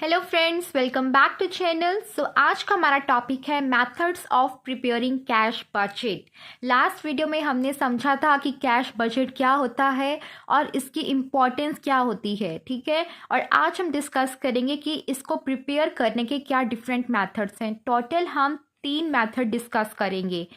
Hello friends, welcome back to channel. आज का हमारा टॉपिक है methods of preparing cash budget. Last video में हमने समझा था कि कैश बजट क्या होता है और इसकी इम्पोर्टेंस क्या होती है, ठीक है। और आज हम डिस्कस करेंगे कि इसको प्रिपेयर करने के क्या डिफरेंट मेथड्स हैं। टोटल हम 3 मेथड डिस्कस करेंगे।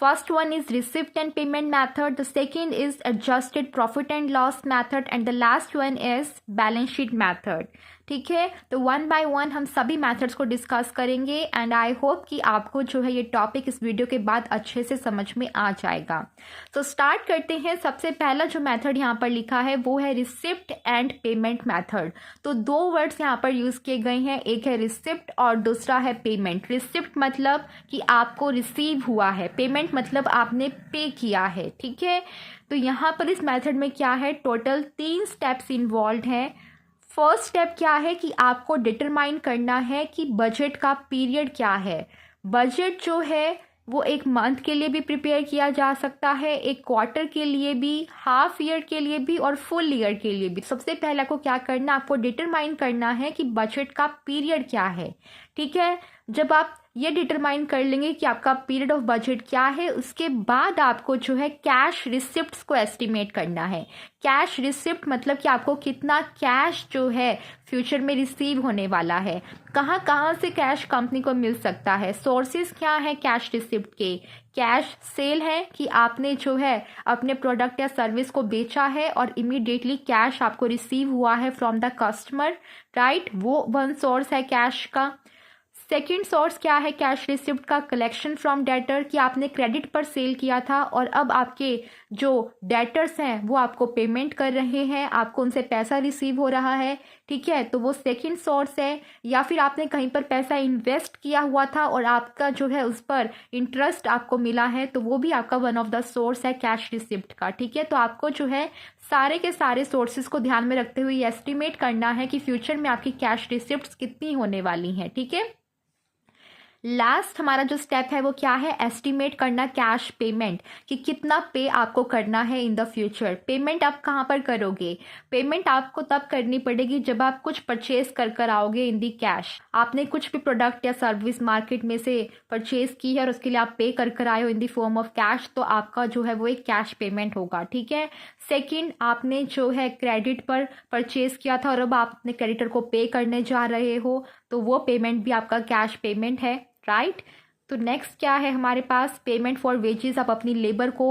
First one is receipt and payment method, the second is adjusted profit and loss method and the last one is balance sheet method। ठीक है, तो वन बाय वन हम सभी methods को discuss करेंगे and I hope कि आपको जो है ये टॉपिक इस वीडियो के बाद अच्छे से समझ में आ जाएगा। तो स्टार्ट करते हैं। सबसे पहला जो मेथड यहाँ पर लिखा है वो है रिसिप्ट एंड पेमेंट मेथड। तो 2 वर्ड्स यहाँ पर यूज़ किए गए हैं, एक है रिसिप्ट और दूसरा है पेमेंट। रिसिप्ट मतलब कि आपको रिसीव हुआ है, पेमेंट मतलब आपने पे किया है, ठीक है। तो यहाँ पर इस मेथड में क्या है, टोटल 3 स्टेप्स इन्वॉल्व हैं। फर्स्ट स्टेप क्या है कि आपको डिटरमाइन करना है कि बजट का पीरियड क्या है। बजट जो है वो एक मंथ के लिए भी प्रिपेयर किया जा सकता है, एक क्वार्टर के लिए भी, हाफ ईयर के लिए भी और फुल ईयर के लिए भी। सबसे पहला को क्या करना, आपको डिटरमाइन करना है कि बजट का पीरियड क्या है, ठीक है। जब आप ये डिटरमाइन कर लेंगे कि आपका पीरियड ऑफ बजट क्या है, उसके बाद आपको जो है कैश रिसिप्ट्स को एस्टिमेट करना है। कैश रिसिप्ट मतलब कि आपको कितना कैश जो है फ्यूचर में रिसीव होने वाला है, कहाँ कहाँ से कैश कंपनी को मिल सकता है, सोर्सेज क्या है कैश रिसिप्ट के। कैश सेल है कि आपने जो है अपने प्रोडक्ट या सर्विस को बेचा है और इमीडिएटली कैश आपको रिसीव हुआ है फ्रॉम द कस्टमर, राइट, वो वन सोर्स है कैश का। सेकेंड सोर्स क्या है कैश रिसिप्ट का, कलेक्शन फ्रॉम डेटर, कि आपने क्रेडिट पर सेल किया था और अब आपके जो डेटर्स हैं वो आपको पेमेंट कर रहे हैं, आपको उनसे पैसा रिसीव हो रहा है, ठीक है, तो वो सेकेंड सोर्स है। या फिर आपने कहीं पर पैसा इन्वेस्ट किया हुआ था और आपका जो है उस पर इंटरेस्ट आपको मिला है, तो वो भी आपका वन ऑफ द सोर्स है कैश रिसिप्ट का, ठीक है। तो आपको जो है सारे के सारे सोर्सेज को ध्यान में रखते हुए एस्टिमेट करना है कि फ्यूचर में आपकी कैश रिसिप्ट्स कितनी होने वाली हैं, ठीक है। लास्ट हमारा जो स्टेप है वो क्या है, एस्टिमेट करना कैश पेमेंट, कि कितना पे आपको करना है इन द फ्यूचर। पेमेंट आप कहाँ पर करोगे, पेमेंट आपको तब करनी पड़ेगी जब आप कुछ परचेज कर आओगे इन दी कैश। आपने कुछ भी प्रोडक्ट या सर्विस मार्केट में से परचेज की है और उसके लिए आप पे कर आए हो इन दी फॉर्म ऑफ कैश, तो आपका जो है वो एक कैश पेमेंट होगा, ठीक है। सेकेंड, आपने जो है क्रेडिट पर परचेज किया था और अब आप अपने क्रेडिटर को पे करने जा रहे हो, तो वो पेमेंट भी आपका कैश पेमेंट है, राइट। तो नेक्स्ट क्या है हमारे पास, पेमेंट फॉर वेजेस, आप अपनी लेबर को,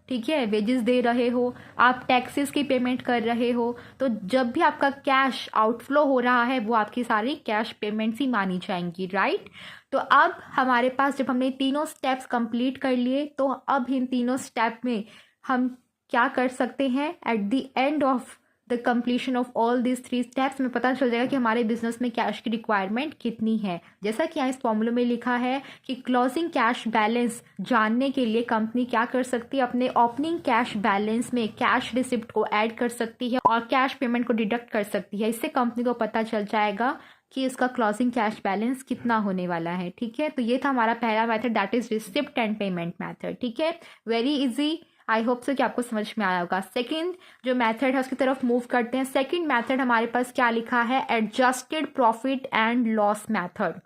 ठीक है, वेजेस दे रहे हो, आप टैक्सेस की पेमेंट कर रहे हो, तो जब भी आपका कैश आउटफ्लो हो रहा है वो आपकी सारी कैश पेमेंट्स ही मानी जाएंगी, राइट। तो अब हमारे पास जब हमने तीनों स्टेप्स कंप्लीट कर लिए, तो अब इन तीनों स्टेप में हम क्या कर सकते हैं, at the end of the completion of all this 3 steps में पता चल जाएगा कि हमारे बिजनेस में कैश की रिक्वायरमेंट कितनी है। जैसा कि यहाँ इस फॉर्मूले में लिखा है कि क्लोजिंग कैश बैलेंस जानने के लिए कंपनी क्या कर सकती है, अपने ओपनिंग कैश बैलेंस में कैश रिसिप्ट को ऐड कर सकती है और कैश पेमेंट को डिडक्ट कर सकती है। इससे कंपनी को पता चल जाएगा कि इसका क्लोजिंग कैश बैलेंस कितना होने वाला है, ठीक है। तो ये था हमारा पहला method, that is receipt and payment method, ठीक है। Very easy, I hope so कि आपको समझ में आया होगा। सेकंड जो मेथड है उसकी तरफ मूव करते हैं। सेकंड मेथड हमारे पास क्या लिखा है, adjusted profit and loss method.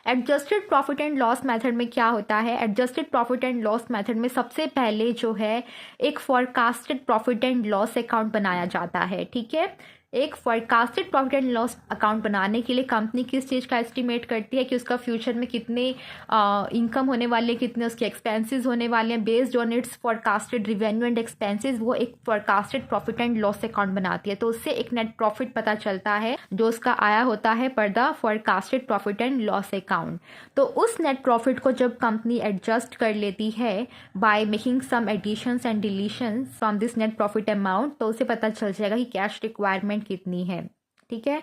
Adjusted profit and loss method में क्या होता है, adjusted profit and loss method में सबसे पहले जो है एक forecasted profit and loss account बनाया जाता है, ठीक है। एक forecasted profit and loss account बनाने के लिए कंपनी किस चीज़ का एस्टिमेट करती है कि उसका फ्यूचर में कितने इनकम होने वाले, कितने उसके एक्सपेंसेस होने वाले हैं, based on it's forecasted revenue and expenses, वो एक forecasted profit and loss account बनाती है। तो उससे एक नेट प्रॉफिट पता चलता है जो उसका आया होता है पर the forecasted profit and loss account. तो उस नेट प्रॉफिट को जब कंपनी एडजस्ट कर लेती है by making some additions and deletions from this net profit amount, तो उसे पता चल जाएगा कि कैश रिक्वायरमेंट कितनी है, ठीक है।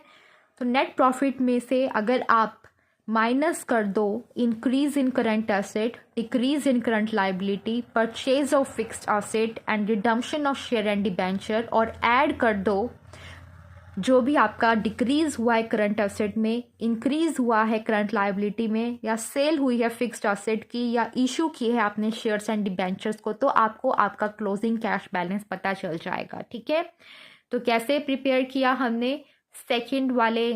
तो नेट प्रॉफिट में से अगर आप माइनस कर दो increase in current asset, decrease in current liability, purchase of fixed asset and redemption of share and debenture, और ऐड कर दो जो भी आपका डिक्रीज हुआ है करंट एसेट में, इंक्रीज हुआ है करंट लाइबिलिटी में, या सेल हुई है फिक्स्ड एसेट की, या इशू की है आपने शेयर्स एंड डिबेंचर्स को, तो आपको आपका क्लोजिंग कैश बैलेंस पता चल जाएगा, ठीक है। तो कैसे प्रिपेयर किया हमने, सेकंड वाले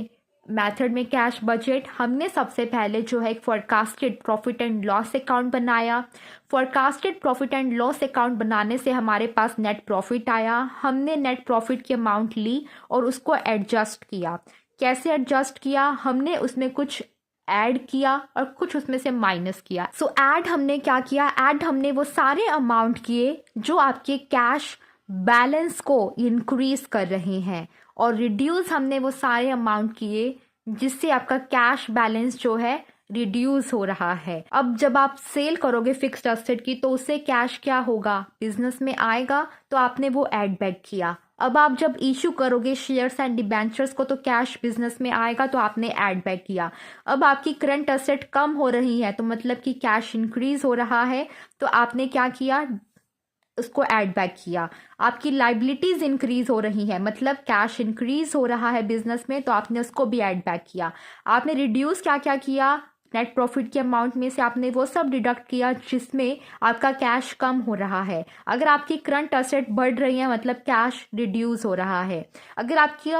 मेथड में कैश बजट हमने सबसे पहले जो है एक forecasted profit and loss account बनाया। Forecasted profit and loss account बनाने से हमारे पास नेट प्रॉफिट आया। हमने नेट प्रॉफिट की अमाउंट ली और उसको एडजस्ट किया। कैसे एडजस्ट किया? हमने उसमें कुछ ऐड किया और कुछ उसमें से माइनस किया। सो ऐड हमने क्या किया? ऐड हमने वो सारे अमाउंट किए जो आपके कैश बैलेंस को इंक्रीज कर रहे हैं, और रिड्यूस हमने वो सारे अमाउंट किए जिससे आपका कैश बैलेंस जो है रिड्यूस हो रहा है। अब जब आप सेल करोगे फिक्स्ड एसेट की तो उससे कैश क्या होगा? बिजनेस में आएगा, तो आपने वो ऐड बैक किया। अब आप जब इशू करोगे शेयर्स एंड डिबेंचर्स को तो कैश बिजनेस में आएगा, तो आपने ऐड बैक किया। अब आपकी करंट एसेट कम हो रही है तो मतलब कि कैश इंक्रीज हो रहा है, तो आपने क्या किया? उसको ऐड बैक किया। आपकी लाइबिलिटीज इंक्रीज हो रही है, मतलब कैश इंक्रीज हो रहा है बिजनेस में, तो आपने उसको भी ऐड बैक किया। आपने रिड्यूस क्या क्या किया? नेट प्रॉफिट के अमाउंट में से आपने वो सब डिडक्ट किया जिसमें आपका कैश कम हो रहा है। अगर आपकी करंट एसेट बढ़ रही है मतलब कैश रिड्यूस हो रहा है। अगर आपकी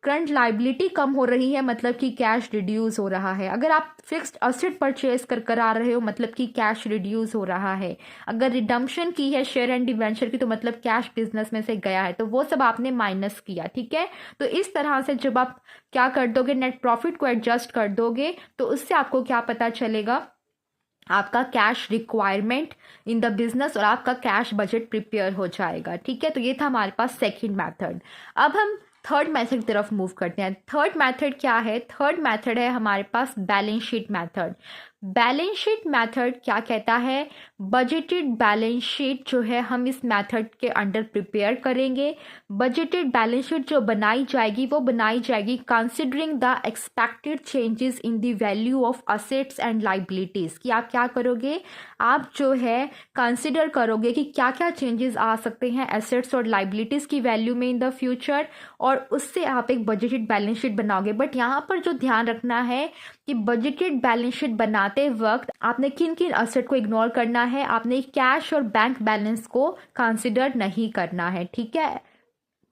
करंट लाइबिलिटी कम हो रही है मतलब कि कैश रिड्यूस हो रहा है। अगर आप फिक्स्ड एसेट परचेज कर आ रहे हो मतलब कि कैश रिड्यूस हो रहा है। अगर रिडम्पशन की है शेयर एंड डिवेंचर की तो मतलब कैश बिजनेस में से गया है, तो वो सब आपने माइनस किया। ठीक है, तो इस तरह से जब आप क्या कर दोगे, नेट प्रॉफिट को एडजस्ट कर दोगे, तो उससे आपको क्या पता चलेगा? आपका cash requirement in the business और आपका कैश बजट प्रिपेयर हो जाएगा। ठीक है, तो ये था हमारे पास सेकंड मेथड। अब हम थर्ड मेथड की तरफ मूव करते हैं। थर्ड मेथड क्या है? थर्ड मेथड है हमारे पास balance sheet method. Balance sheet method क्या कहता है? बजटेड बैलेंस शीट जो है हम इस मेथड के अंडर प्रिपेयर करेंगे। बजटेड बैलेंस शीट जो बनाई जाएगी वो बनाई जाएगी considering the expected changes in the value of assets and liabilities. कि आप क्या करोगे? आप जो है कंसिडर करोगे कि क्या क्या चेंजेस आ सकते हैं एसेट्स और लाइबिलिटीज की वैल्यू में इन द फ्यूचर, और उससे आप एक बजटेड बैलेंस शीट बनाओगे। बट यहाँ पर जो ध्यान रखना है कि बजटेड बैलेंस शीट बनाते वक्त आपने किन किन एसेट को इग्नोर करना है। आपने कैश और बैंक बैलेंस को कंसिडर नहीं करना है। ठीक है,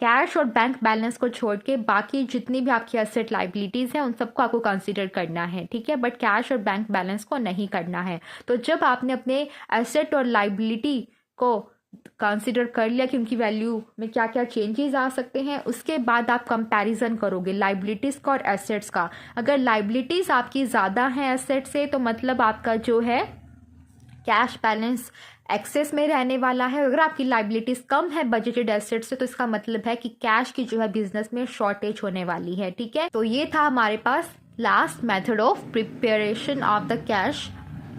कैश और बैंक बैलेंस को छोड़ के बाकी जितनी भी आपकी एसेट लाइबिलिटीज हैं उन सबको आपको कंसीडर करना है। ठीक है, बट कैश और बैंक बैलेंस को नहीं करना है। तो जब आपने अपने एसेट और लाइबिलिटी को कंसिडर कर लिया कि उनकी वैल्यू में क्या क्या चेंजेस आ सकते हैं, उसके बाद आप कंपैरिजन करोगे लाइबिलिटीज का और एसेट्स का। अगर लाइबिलिटीज आपकी ज़्यादा हैं एसेट से तो मतलब आपका जो है कैश बैलेंस एक्सेस में रहने वाला है। अगर आपकी लाइबिलिटीज कम है बजटेड एसेट से तो इसका मतलब है कि कैश की जो है बिजनेस में शॉर्टेज होने वाली है। ठीक है, तो ये था हमारे पास last method of preparation of the cash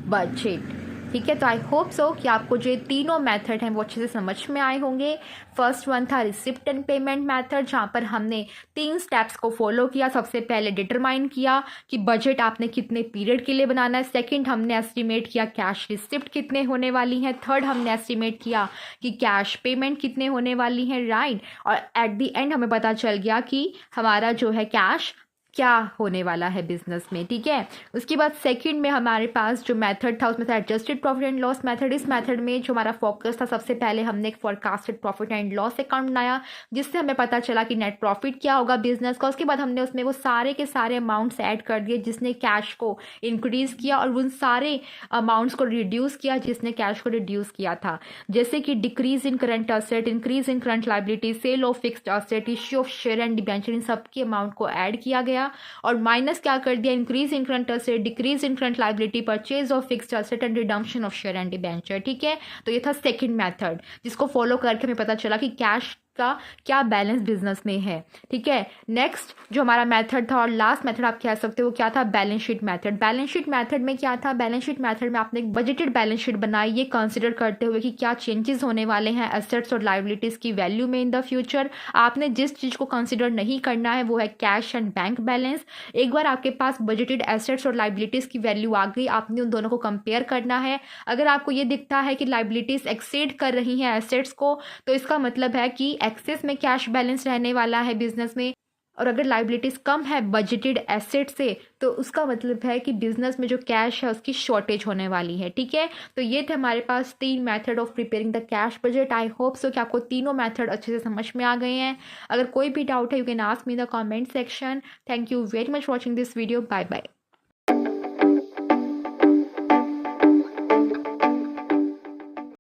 budget. ठीक है, तो आई होप सो कि आपको जो तीनों मेथड हैं वो अच्छे से समझ में आए होंगे। फर्स्ट वन था रिसिप्ट एंड पेमेंट मेथड, जहाँ पर हमने 3 स्टेप्स को फॉलो किया। सबसे पहले डिटरमाइन किया कि बजट आपने कितने पीरियड के लिए बनाना है। सेकंड, हमने एस्टिमेट किया कैश रिसिप्ट कितने होने वाली हैं। थर्ड, हमने एस्टिमेट किया कि कैश पेमेंट कितने होने वाली हैं, राइट। और एट द एंड हमें पता चल गया कि हमारा जो है कैश क्या होने वाला है बिजनेस में। ठीक है, उसके बाद सेकंड में हमारे पास जो मेथड था उसमें था adjusted profit and loss method. इस मेथड में जो हमारा फोकस था, सबसे पहले हमने एक forecasted profit and loss account बनाया जिससे हमें पता चला कि नेट प्रॉफिट क्या होगा बिजनेस का। उसके बाद हमने उसमें वो सारे के सारे अमाउंट्स ऐड कर दिए जिसने कैश को इंक्रीज किया और उन सारे अमाउंट्स को रिड्यूस किया जिसने कैश को रिड्यूस किया था, जैसे कि decrease in current asset, increase in current liability, sale of fixed asset, issue of share and debenture, इन सब की अमाउंट को ऐड किया गया। और माइनस क्या कर दिया? Increase in current asset, decrease in current liability, purchase of fixed asset and redemption of share and debenture. ठीक है, तो ये था सेकंड मेथड जिसको फॉलो करके हमें पता चला कि कैश का क्या बैलेंस बिजनेस में है। ठीक है, नेक्स्ट जो हमारा मेथड था और लास्ट मेथड आप कह सकते हो क्या था? Balance sheet method. Balance sheet method में क्या था? बैलेंस शीट मेथड में आपने एक बजटेड बैलेंस शीट बनाई, ये कंसीडर करते हुए कि क्या चेंजेस होने वाले हैं एसेट्स और लाइबिलिटीज की वैल्यू में इन द फ्यूचर। आपने जिस चीज को कंसीडर नहीं करना है वो है कैश एंड बैंक बैलेंस। एक बार आपके पास बजटेड एसेट्स और लाइबिलिटीज की वैल्यू आ गई, आपने उन दोनों को कंपेयर करना है। अगर आपको ये दिखता है कि लाइबिलिटीज एक्सेड कर रही हैं एसेट्स को, तो इसका मतलब है कि एक्सेस में कैश बैलेंस रहने वाला है बिजनेस में। और अगर लाइबिलिटीज़ कम है बजटेड एसेट से तो उसका मतलब है कि बिजनेस में जो कैश है उसकी शॉर्टेज होने वाली है। ठीक है, तो ये थे हमारे पास 3 method of preparing the cash budget. I hope so कि आपको तीनों मेथड अच्छे से समझ में आ गए हैं। अगर कोई भी डाउट है you can ask me the comment section. Thank you very much watching this video. Bye bye.